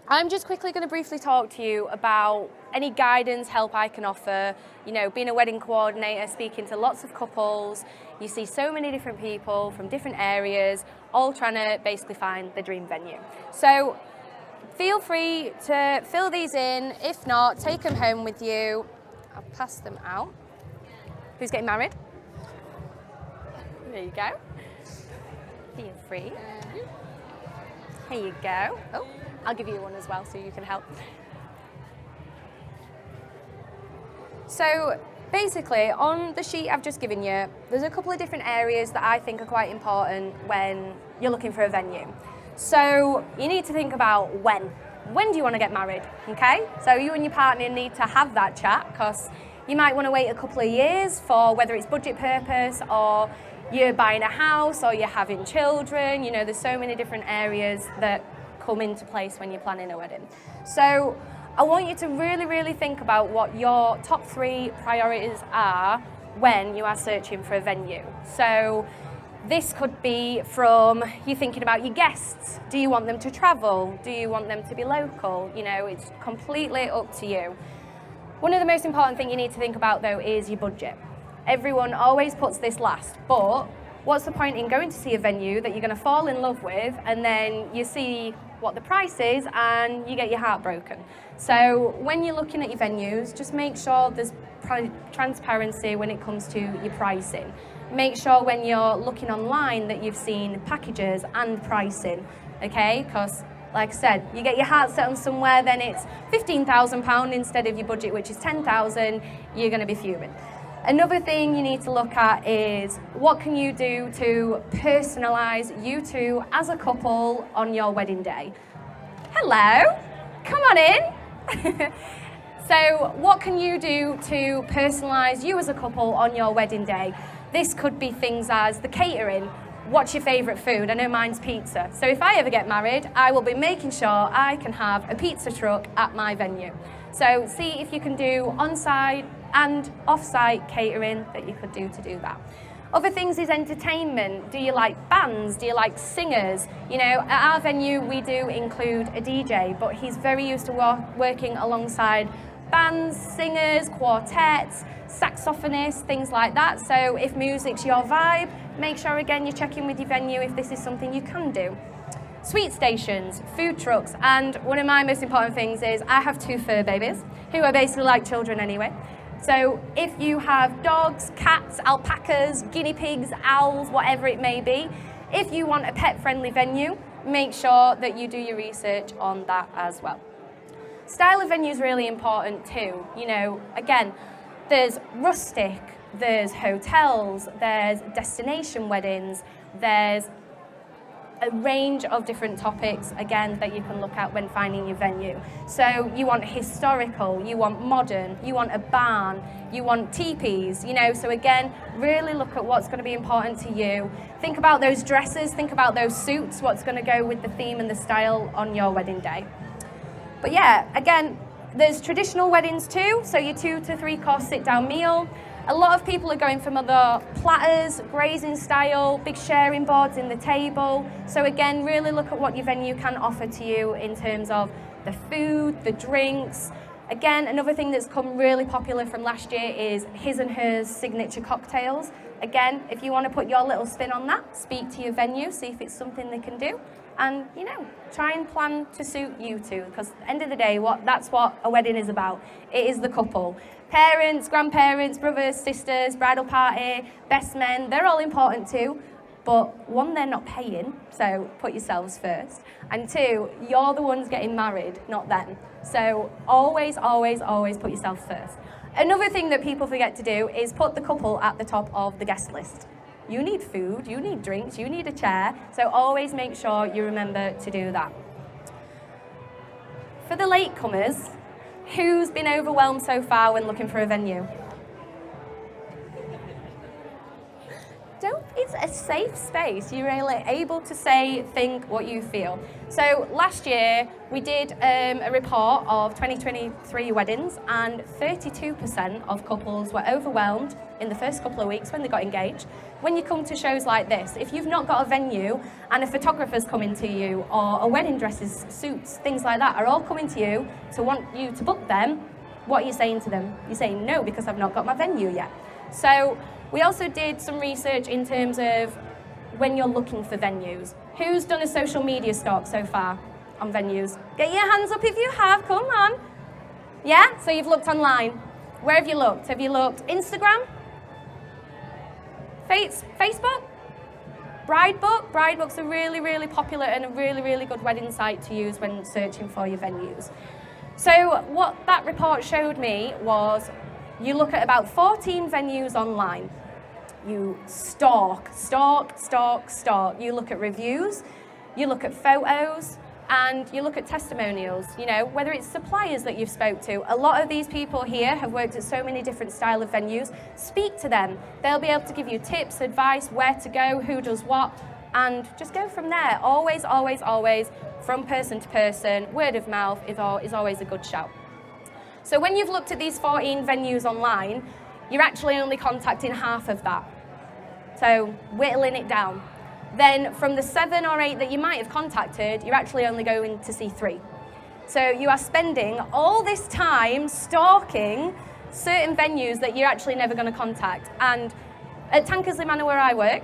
I'm just quickly going to briefly talk to you about any guidance, help I can offer. You know, being a wedding coordinator, speaking to lots of couples, you see so many different people from different areas, all trying to basically find the dream venue. So feel free to fill these in. If not, take them home with you. I'll pass them out. Who's getting married? There you go. Feel free. Here you go. Oh, I'll give you one as well so you can help. So basically, on the sheet I've just given you, there's a couple of different areas that I think are quite important when you're looking for a venue. So you need to think about when. When do you want to get married, okay? So you and your partner need to have that chat, because you might want to wait a couple of years for whether it's budget purpose or you're buying a house or you're having children. You know, there's so many different areas that come into place when you're planning a wedding. So I want you to really, really think about what your top 3 priorities are when you are searching for a venue. So this could be from you thinking about your guests. Do you want them to travel? Do you want them to be local? You know, it's completely up to you. One of the most important things you need to think about, though, is your budget. Everyone always puts this last, but what's the point in going to see a venue that you're going to fall in love with and then you see what the price is and you get your heart broken? So when you're looking at your venues, just make sure there's transparency when it comes to your pricing. Make sure when you're looking online that you've seen packages and pricing, okay? Because like I said, you get your heart set on somewhere, then it's £15,000 instead of your budget, which is £10,000, you're going to be fuming. Another thing you need to look at is what can you do to personalise you two as a couple on your wedding day? Hello, come on in. So what can you do to personalise you as a couple on your wedding day? This could be things as the catering. What's your favourite food? I know mine's pizza. So if I ever get married, I will be making sure I can have a pizza truck at my venue. So see if you can do on-site and off-site catering that you could do to do that. Other things is entertainment. Do you like bands? Do you like singers? You know, at our venue we do include a DJ, but he's very used to working alongside bands, singers, quartets, saxophonists, things like that. So if music's your vibe, make sure again you check in with your venue if this is something you can do. Sweet stations, food trucks, and one of my most important things is I have 2 fur babies who are basically like children anyway. So if you have dogs, cats, alpacas, guinea pigs, owls, whatever it may be, if you want a pet-friendly venue, make sure that you do your research on that as well. Style of venue is really important too. You know, again, there's rustic, there's hotels, there's destination weddings, there's a range of different topics, again, that you can look at when finding your venue. So you want historical, you want modern, you want a barn, you want teepees, you know, so again, really look at what's going to be important to you. Think about those dresses, think about those suits, what's going to go with the theme and the style on your wedding day. But yeah, again, there's traditional weddings too, so your 2 to 3 course sit-down meal. A lot of people are going for other platters, grazing style, big sharing boards in the table. So again, really look at what your venue can offer to you in terms of the food, the drinks. Again, another thing that's come really popular from last year is his and hers signature cocktails. Again, if you want to put your little spin on that, speak to your venue, see if it's something they can do. And, you know, try and plan to suit you two, because at the end of the day, that's what a wedding is about. It is the couple. Parents, grandparents, brothers, sisters, bridal party, best men, they're all important too. But 1, they're not paying, so put yourselves first. And 2, you're the ones getting married, not them. So always, always, always put yourself first. Another thing that people forget to do is put the couple at the top of the guest list. You need food, you need drinks, you need a chair, so always make sure you remember to do that. For the latecomers, who's been overwhelmed so far when looking for a venue? It's a safe space. You're really able to say, think what you feel. So last year we did a report of 2023 weddings, and 32% of couples were overwhelmed in the first couple of weeks when they got engaged. When you come to shows like this, if you've not got a venue and a photographer's coming to you, or a wedding dresses, suits, things like that are all coming to you to want you to book them, what are you saying to them? You're saying no, because I've not got my venue yet. So we also did some research in terms of when you're looking for venues. Who's done a social media stalk so far on venues? Get your hands up if you have, come on. Yeah, so you've looked online. Where have you looked? Have you looked Instagram? Facebook? Bridebook? Bridebook's a really, really popular and a really, really good wedding site to use when searching for your venues. So what that report showed me was you look at about 14 venues online. You stalk. You look at reviews, you look at photos, and you look at testimonials, you know, whether it's suppliers that you've spoke to. A lot of these people here have worked at so many different style of venues. Speak to them. They'll be able to give you tips, advice, where to go, who does what, and just go from there. Always, always, always, from person to person, word of mouth is always a good shout. So when you've looked at these 14 venues online, you're actually only contacting half of that. So whittling it down. Then from the 7 or 8 that you might have contacted, you're actually only going to see 3. So you are spending all this time stalking certain venues that you're actually never going to contact. And at Tankersley Manor, where I work,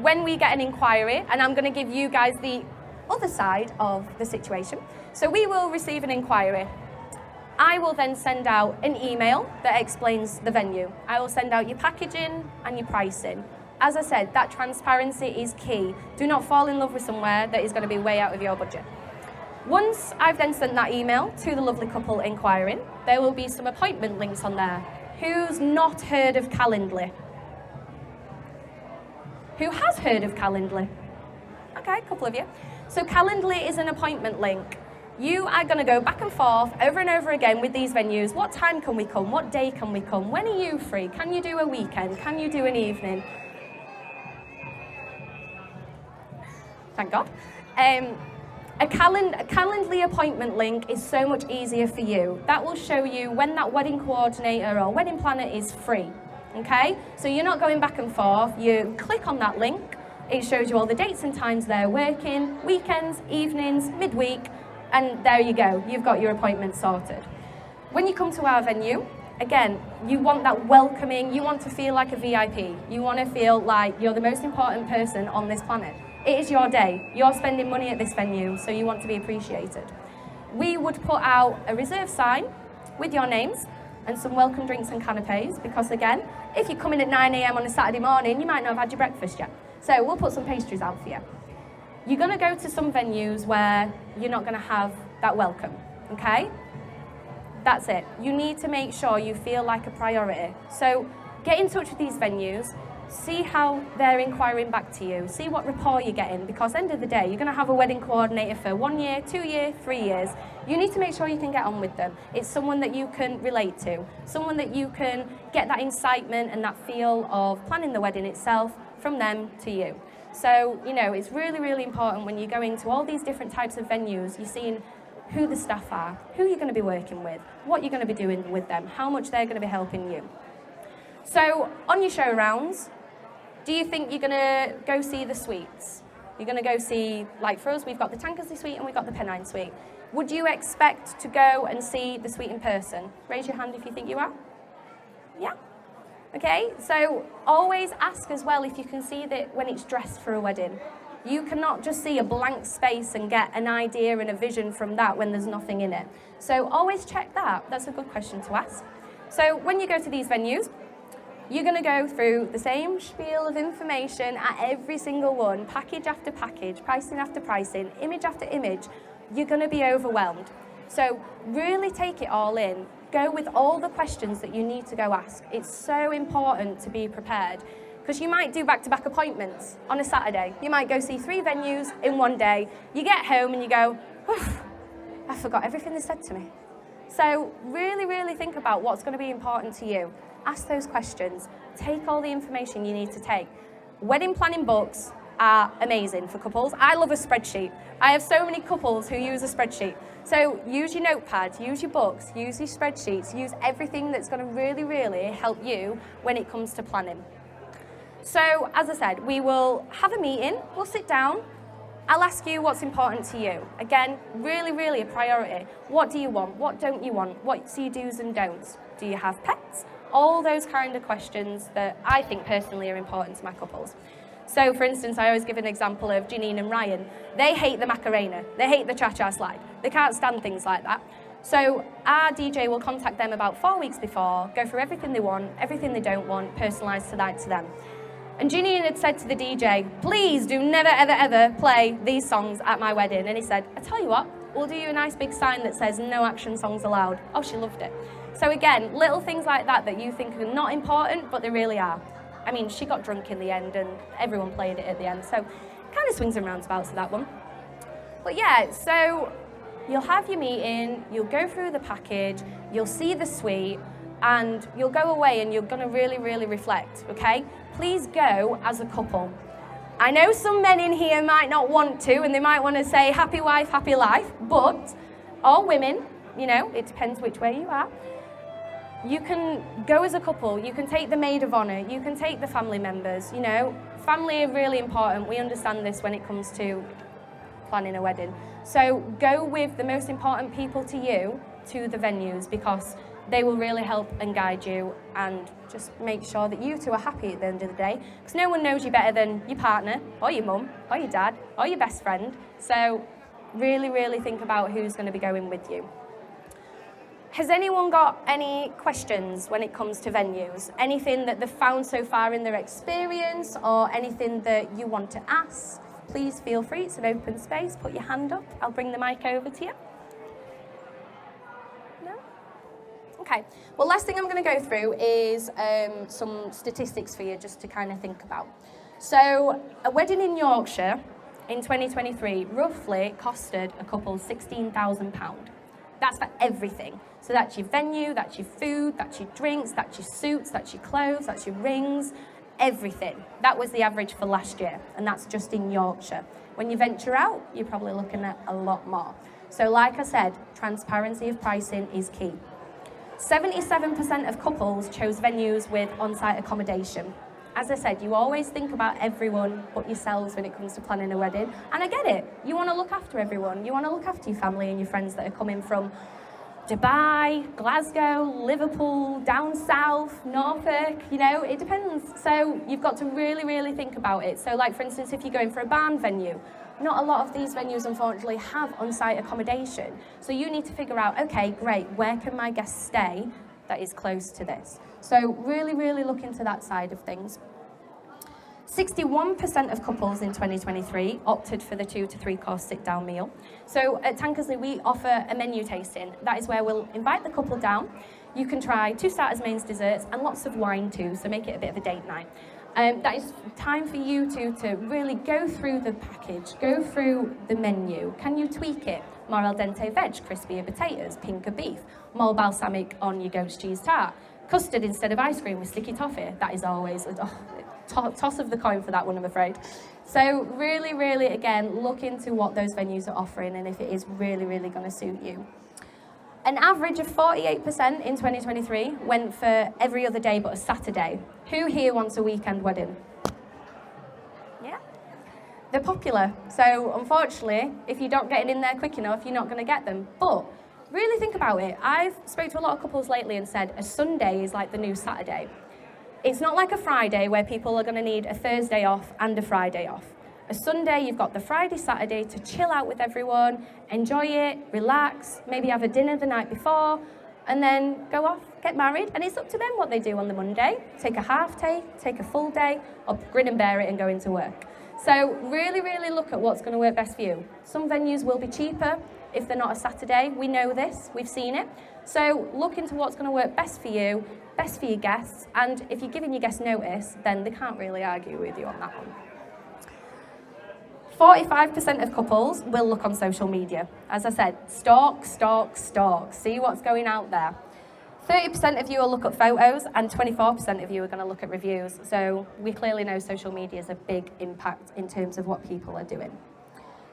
when we get an inquiry, and I'm going to give you guys the other side of the situation. So we will receive an inquiry. I will then send out an email that explains the venue. I will send out your packaging and your pricing. As I said, that transparency is key. Do not fall in love with somewhere that is going to be way out of your budget. Once I've then sent that email to the lovely couple inquiring, there will be some appointment links on there. Who's not heard of Calendly? Who has heard of Calendly? Okay, a couple of you. So Calendly is an appointment link. You are going to go back and forth over and over again with these venues. What time can we come? What day can we come? When are you free? Can you do a weekend? Can you do an evening? Thank God. A Calendly appointment link is so much easier for you. That will show you when that wedding coordinator or wedding planner is free. Okay? So you're not going back and forth. You click on that link. It shows you all the dates and times they're working, weekends, evenings, midweek, and there you go. You've got your appointment sorted. When you come to our venue, again, you want that welcoming. You want to feel like a VIP. You want to feel like you're the most important person on this planet. It is your day. You're spending money at this venue, so you want to be appreciated. We would put out a reserve sign with your names and some welcome drinks and canapes, because again, if you come in at 9 a.m. on a Saturday morning, you might not have had your breakfast yet. So we'll put some pastries out for you. You're going to go to some venues where you're not going to have that welcome, okay? That's it. You need to make sure you feel like a priority. So get in touch with these venues. See how they're inquiring back to you. See what rapport you're getting, because at the end of the day, you're going to have a wedding coordinator for 1 year, 2 years, 3 years. You need to make sure you can get on with them. It's someone that you can relate to, someone that you can get that incitement and that feel of planning the wedding itself from them to you. So, you know, it's really, really important when you're going to all these different types of venues, you're seeing who the staff are, who you're going to be working with, what you're going to be doing with them, how much they're going to be helping you. So, on your show rounds, do you think you're going to go see the suites? You're going to go see, like for us, we've got the Tankersley suite and we've got the Pennine suite. Would you expect to go and see the suite in person? Raise your hand if you think you are. Yeah? Okay, so always ask as well if you can see that when it's dressed for a wedding. You cannot just see a blank space and get an idea and a vision from that when there's nothing in it. So always check that. That's a good question to ask. So when you go to these venues, you're going to go through the same spiel of information at every single one, package after package, pricing after pricing, image after image. You're going to be overwhelmed. So really take it all in. Go with all the questions that you need to go ask. It's so important to be prepared, because you might do back-to-back appointments on a Saturday. You might go see 3 venues in one day. You get home and you go, I forgot everything they said to me. So really, really think about what's going to be important to you. Ask those questions. Take all the information you need to take. wedding planning books are amazing for couples. I love a spreadsheet. I have so many couples who use a spreadsheet. So use your notepads, use your books, use your spreadsheets, use everything that's going to really, really help you when it comes to planning. So as I said, we will have a meeting, we'll sit down, I'll ask you what's important to you. Again, really, really a priority. What do you want? What don't you want? What's your do's and don'ts? Do you have pets? All those kind of questions that I think personally are important to my couples. So for instance, I always give an example of Janine and Ryan. They hate the Macarena. They hate the cha-cha slide. They can't stand things like that. So our DJ will contact them about 4 weeks before, go through everything they want, everything they don't want, personalised to them. And Janine had said to the DJ, please do never, ever, ever play these songs at my wedding. And he said, I tell you what, we'll do you a nice big sign that says no action songs allowed. Oh, she loved it. So again, little things like that you think are not important, but they really are. I mean, she got drunk in the end and everyone played it at the end. So kind of swings and roundabouts to that one. But yeah, so you'll have your meeting, you'll go through the package, you'll see the suite, and you'll go away and you're going to really, really reflect, okay? Please go as a couple. I know some men in here might not want to, and they might want to say happy wife, happy life, but all women, you know, it depends which way you are. You can go as a couple, you can take the maid of honour, you can take the family members, you know. Family are really important, we understand this when it comes to planning a wedding. So go with the most important people to you to the venues, because they will really help and guide you and just make sure that you two are happy at the end of the day. Because no one knows you better than your partner, or your mum, or your dad, or your best friend. So really, really think about who's going to be going with you. Has anyone got any questions when it comes to venues? Anything that they've found so far in their experience, or anything that you want to ask? Please feel free, it's an open space, put your hand up, I'll bring the mic over to you. No? Okay, well, last thing I'm going to go through is some statistics for you just to kind of think about. So a wedding in Yorkshire in 2023 roughly costed a couple £16,000. That's for everything. So that's your venue, that's your food, that's your drinks, that's your suits, that's your clothes, that's your rings, everything. That was the average for last year, and that's just in Yorkshire. When you venture out, you're probably looking at a lot more. So like I said, transparency of pricing is key. 77% of couples chose venues with on-site accommodation. As I said, you always think about everyone but yourselves when it comes to planning a wedding. And I get it. You want to look after everyone. You want to look after your family and your friends that are coming from Dubai, Glasgow, Liverpool, down south, Norfolk, you know, it depends. So you've got to really, really think about it. So like, for instance, if you're going for a barn venue, not a lot of these venues, unfortunately, have on-site accommodation. So you need to figure out, okay, great, where can my guests stay that is close to this? So really, really look into that side of things. 61% of couples in 2023 opted for the 2 to 3 course sit-down meal. So at Tankersley, we offer a menu tasting. That is where we'll invite the couple down. You can try 2 starters, mains, desserts, and lots of wine too, so make it a bit of a date night. That is time for you two to really go through the package, go through the menu. Can you tweak it? More al dente veg, crispier potatoes, pinker beef, more balsamic on your goat's cheese tart, custard instead of ice cream with sticky toffee. That is always a toss of the coin for that one, I'm afraid. So really, really, again, look into what those venues are offering and if it is really, really going to suit you. An average of 48% in 2023 went for every other day but a Saturday. Who here wants a weekend wedding? Yeah? They're popular. So unfortunately, if you don't get it in there quick enough, you're not going to get them. But really think about it. I've spoke to a lot of couples lately and said a Sunday is like the new Saturday. It's not like a Friday where people are going to need a Thursday off and a Friday off. A Sunday, you've got the Friday, Saturday to chill out with everyone, enjoy it, relax, maybe have a dinner the night before, and then go off, get married, and it's up to them what they do on the Monday. Take a half day, take a full day, or grin and bear it and go into work. So really, really look at what's going to work best for you. Some venues will be cheaper if they're not a Saturday. We know this, we've seen it. So look into what's going to work best for you, best for your guests, and if you're giving your guests notice, then they can't really argue with you on that one. 45% of couples will look on social media. As I said, stalk, stalk, stalk. See what's going out there. 30% of you will look at photos and 24% of you are going to look at reviews. So we clearly know social media is a big impact in terms of what people are doing.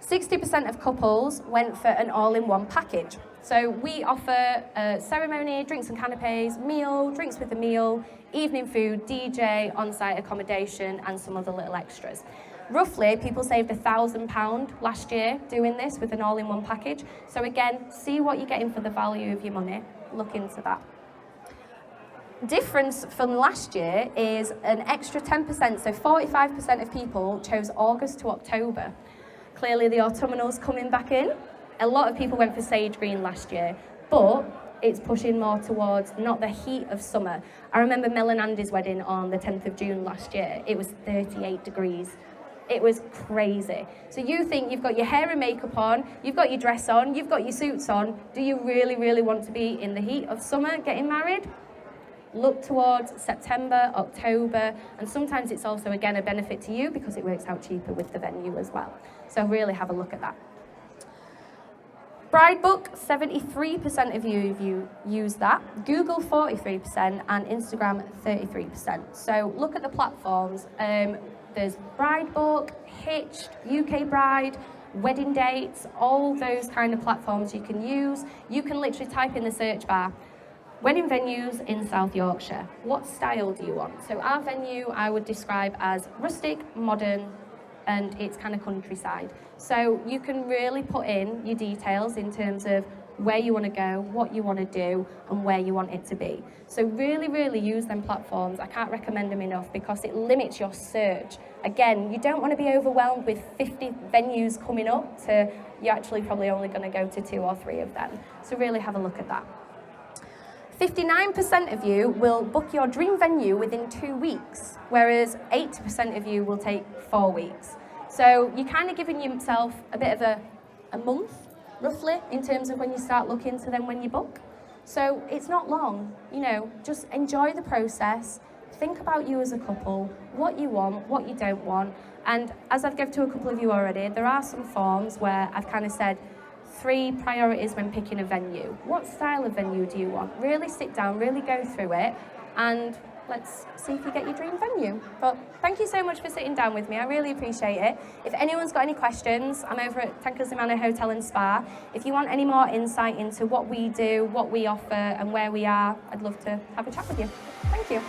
60% of couples went for an all-in-one package. So we offer a ceremony, drinks and canapes, meal, drinks with a meal, evening food, DJ, on-site accommodation, and some other little extras. Roughly, people saved £1,000 last year doing this with an all-in-one package. So again, see what you're getting for the value of your money. Look into that. Difference from last year is an extra 10%, so 45% of people chose August to October. Clearly the autumnal's coming back in. A lot of people went for sage green last year, but it's pushing more towards not the heat of summer. I remember Mel and Andy's wedding on the 10th of June last year. It was 38 degrees. It was crazy. So you think you've got your hair and makeup on, you've got your dress on, you've got your suits on. Do you really, really want to be in the heat of summer getting married? Look towards September, October, and sometimes it's also, again, a benefit to you because it works out cheaper with the venue as well. So really have a look at that. Bridebook, 73% of you use that. Google, 43%, and Instagram, 33%. So look at the platforms. There's Bridebook, Hitched, UK Bride, Wedding Dates, all those kind of platforms you can use. You can literally type in the search bar, wedding venues in South Yorkshire. What style do you want? So our venue I would describe as rustic, modern, and it's kind of countryside. So you can really put in your details in terms of where you want to go, what you want to do, and where you want it to be. So really, really use them platforms. I can't recommend them enough because it limits your search. Again, you don't want to be overwhelmed with 50 venues coming up to you're actually probably only going to go to 2 or 3 of them. So really have a look at that. 59% of you will book your dream venue within 2 weeks, whereas 80% of you will take 4 weeks. So you're kind of giving yourself a bit of a month, roughly, in terms of when you start looking to then when you book. So it's not long, you know, just enjoy the process, think about you as a couple, what you want, what you don't want, and as I've given to a couple of you already, there are some forms where I've kind of said, 3 priorities when picking a venue. What style of venue do you want? Really sit down, really go through it, and let's see if you get your dream venue. But thank you so much for sitting down with me. I really appreciate it. If anyone's got any questions, I'm over at Tankersley Manor Hotel and Spa. If you want any more insight into what we do, what we offer, and where we are, I'd love to have a chat with you. Thank you.